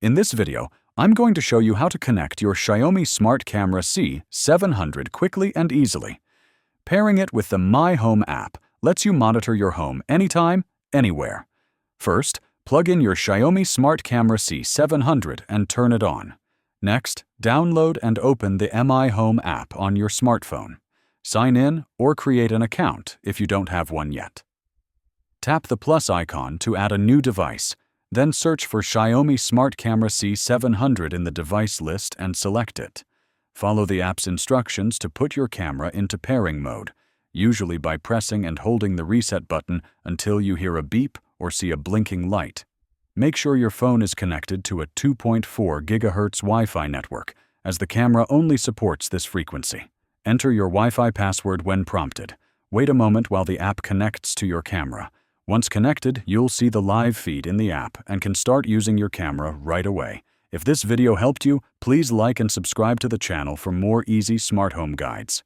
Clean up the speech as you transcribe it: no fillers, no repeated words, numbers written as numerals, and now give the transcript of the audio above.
In this video, I'm going to show you how to connect your Xiaomi Smart Camera C700 quickly and easily. Pairing it with the My Home app lets you monitor your home anytime, anywhere. First, plug in your Xiaomi Smart Camera C700 and turn it on. Next, download and open the My Home app on your smartphone. Sign in or create an account if you don't have one yet. Tap the plus icon to add a new device. Then search for Xiaomi Smart Camera C700 in the device list and select it. Follow the app's instructions to put your camera into pairing mode, usually by pressing and holding the reset button until you hear a beep or see a blinking light. Make sure your phone is connected to a 2.4 GHz Wi-Fi network, as the camera only supports this frequency. Enter your Wi-Fi password when prompted. Wait a moment while the app connects to your camera. Once connected, you'll see the live feed in the app and can start using your camera right away. If this video helped you, please like and subscribe to the channel for more easy smart home guides.